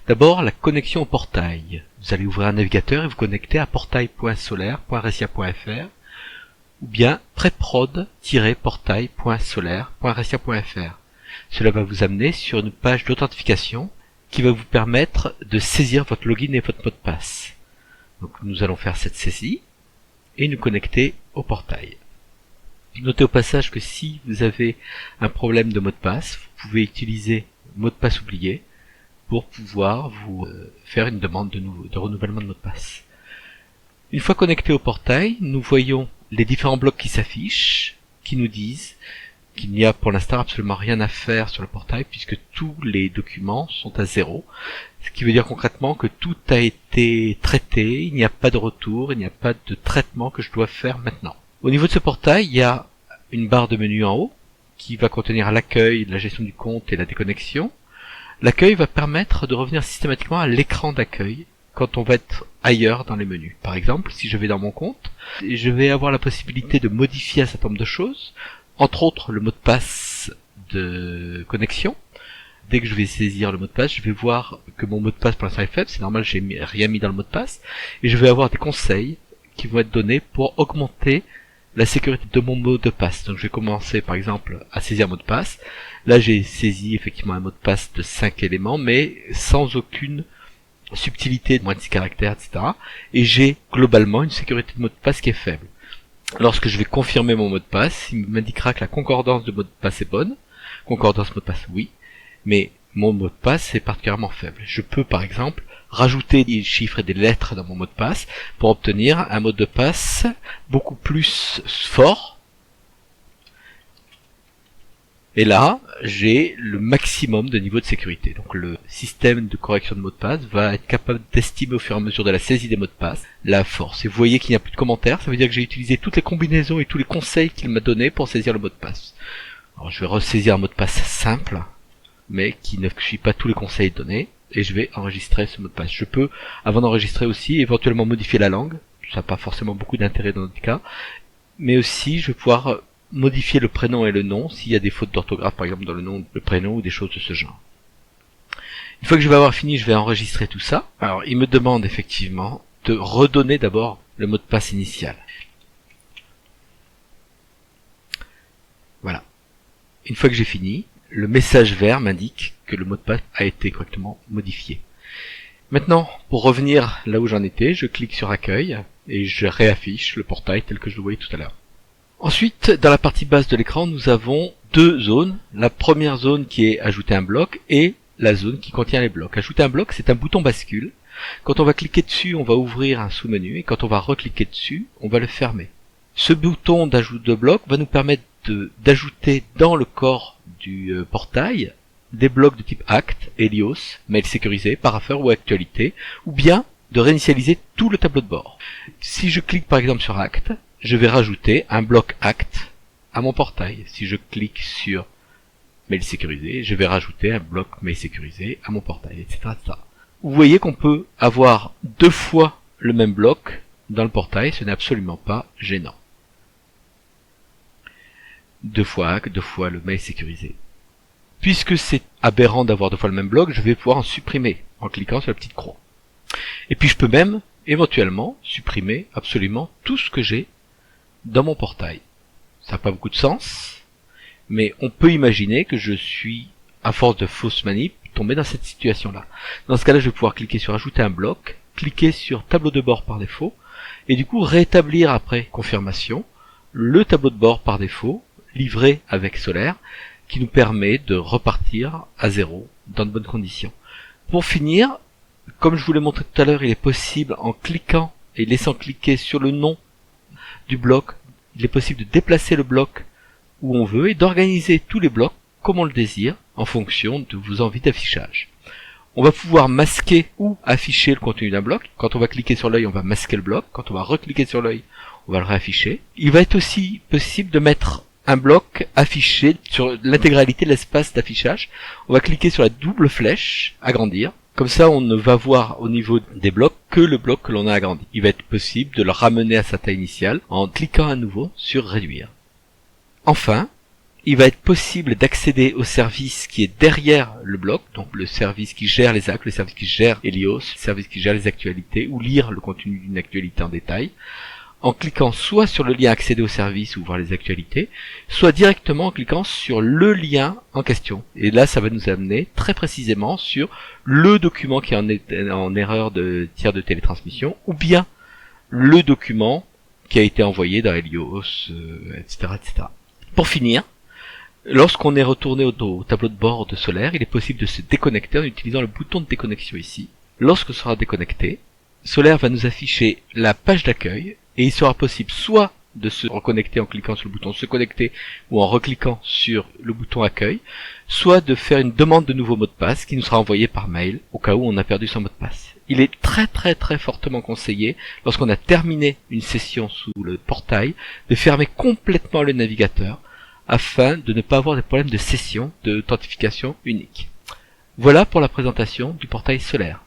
D'abord, la connexion au portail. Vous allez ouvrir un navigateur et vous connecter à portail.solaire.restia.fr ou bien preprod-portail.solaire.restia.fr. Cela va vous amener sur une page d'authentification qui va vous permettre de saisir votre login et votre mot de passe. Donc nous allons faire cette saisie et nous connecter au portail. Notez au passage que si vous avez un problème de mot de passe, vous pouvez utiliser mot de passe oublié pour pouvoir vous faire une demande de renouvellement de mot de passe. Une fois connecté au portail, nous voyons les différents blocs qui s'affichent, qui nous disent qu'il n'y a pour l'instant absolument rien à faire sur le portail puisque tous les documents sont à 0. Ce qui veut dire concrètement que tout a été traité, il n'y a pas de retour, il n'y a pas de traitement que je dois faire maintenant. Au niveau de ce portail, il y a une barre de menu en haut qui va contenir l'accueil, la gestion du compte et la déconnexion. L'accueil va permettre de revenir systématiquement à l'écran d'accueil quand on va être ailleurs dans les menus. Par exemple, si je vais dans mon compte, je vais avoir la possibilité de modifier un certain nombre de choses, entre autres le mot de passe de connexion. Dès que je vais saisir le mot de passe, je vais voir que mon mot de passe pour l'instant est faible, c'est normal, j'ai rien mis dans le mot de passe, et je vais avoir des conseils qui vont être donnés pour augmenter la sécurité de mon mot de passe. Donc je vais commencer par exemple à saisir un mot de passe. Là j'ai saisi effectivement un mot de passe de 5 éléments, mais sans aucune subtilité, moins de 6 caractères, etc. Et j'ai globalement une sécurité de mot de passe qui est faible. Lorsque je vais confirmer mon mot de passe, il m'indiquera que la concordance de mot de passe est bonne. Concordance mot de passe, oui. Mais mon mot de passe est particulièrement faible. Je peux par exemple rajouter des chiffres et des lettres dans mon mot de passe pour obtenir un mot de passe beaucoup plus fort. Et là, j'ai le maximum de niveau de sécurité. Donc le système de correction de mot de passe va être capable d'estimer au fur et à mesure de la saisie des mots de passe la force. Et vous voyez qu'il n'y a plus de commentaires, ça veut dire que j'ai utilisé toutes les combinaisons et tous les conseils qu'il m'a donnés pour saisir le mot de passe. Alors je vais ressaisir un mot de passe simple, mais qui ne suit pas tous les conseils donnés. Et je vais enregistrer ce mot de passe. Je peux, avant d'enregistrer aussi, éventuellement modifier la langue. Ça n'a pas forcément beaucoup d'intérêt dans notre cas. Mais aussi, je vais pouvoir modifier le prénom et le nom, s'il y a des fautes d'orthographe, par exemple, dans le nom, le prénom, ou des choses de ce genre. Une fois que je vais avoir fini, je vais enregistrer tout ça. Alors, il me demande effectivement de redonner d'abord le mot de passe initial. Voilà. Une fois que j'ai fini, le message vert m'indique que le mot de passe a été correctement modifié. Maintenant, pour revenir là où j'en étais, je clique sur accueil et je réaffiche le portail tel que je le voyais tout à l'heure. Ensuite, dans la partie basse de l'écran, nous avons deux zones. La première zone qui est ajouter un bloc et la zone qui contient les blocs. Ajouter un bloc, c'est un bouton bascule. Quand on va cliquer dessus, on va ouvrir un sous-menu et quand on va recliquer dessus, on va le fermer. Ce bouton d'ajout de bloc va nous permettre d'ajouter dans le corps du portail des blocs de type Act, Helios, mail sécurisé, Parapher ou Actualité, ou bien de réinitialiser tout le tableau de bord. Si je clique par exemple sur Act, je vais rajouter un bloc Act à mon portail. Si je clique sur mail sécurisé, je vais rajouter un bloc mail sécurisé à mon portail, etc., etc. Vous voyez qu'on peut avoir deux fois le même bloc dans le portail, ce n'est absolument pas gênant. Deux fois Act, deux fois le mail sécurisé. Puisque c'est aberrant d'avoir deux fois le même bloc, je vais pouvoir en supprimer en cliquant sur la petite croix. Et puis je peux même, éventuellement, supprimer absolument tout ce que j'ai dans mon portail. Ça n'a pas beaucoup de sens, mais on peut imaginer que je suis, à force de fausses manip, tombé dans cette situation-là. Dans ce cas-là, je vais pouvoir cliquer sur ajouter un bloc, cliquer sur tableau de bord par défaut, et du coup rétablir après confirmation le tableau de bord par défaut, livré avec Solaire, qui nous permet de repartir à zéro dans de bonnes conditions. Pour finir, comme je vous l'ai montré tout à l'heure, il est possible en cliquant et laissant cliquer sur le nom du bloc, il est possible de déplacer le bloc où on veut et d'organiser tous les blocs comme on le désire en fonction de vos envies d'affichage. On va pouvoir masquer ou afficher le contenu d'un bloc. Quand on va cliquer sur l'œil, on va masquer le bloc. Quand on va recliquer sur l'œil, on va le réafficher. Il va être aussi possible de mettre un bloc affiché sur l'intégralité de l'espace d'affichage. On va cliquer sur la double flèche, agrandir. Comme ça, on ne va voir au niveau des blocs que le bloc que l'on a agrandi. Il va être possible de le ramener à sa taille initiale en cliquant à nouveau sur réduire. Enfin, il va être possible d'accéder au service qui est derrière le bloc, donc le service qui gère les actes, le service qui gère Helios, le service qui gère les actualités, ou lire le contenu d'une actualité en détail, en cliquant soit sur le lien accéder au service ou voir les actualités, soit directement en cliquant sur le lien en question. Et là, ça va nous amener très précisément sur le document qui est en erreur de tiers de télétransmission, ou bien le document qui a été envoyé dans Helios, etc., etc. Pour finir, lorsqu'on est retourné au tableau de bord de Solaire, il est possible de se déconnecter en utilisant le bouton de déconnexion ici. Lorsque sera déconnecté, Solaire va nous afficher la page d'accueil, et il sera possible soit de se reconnecter en cliquant sur le bouton se connecter ou en recliquant sur le bouton accueil, soit de faire une demande de nouveau mot de passe qui nous sera envoyé par mail au cas où on a perdu son mot de passe. Il est très fortement conseillé, lorsqu'on a terminé une session sous le portail, de fermer complètement le navigateur afin de ne pas avoir des problèmes de session d'authentification unique. Voilà pour la présentation du portail Solaire.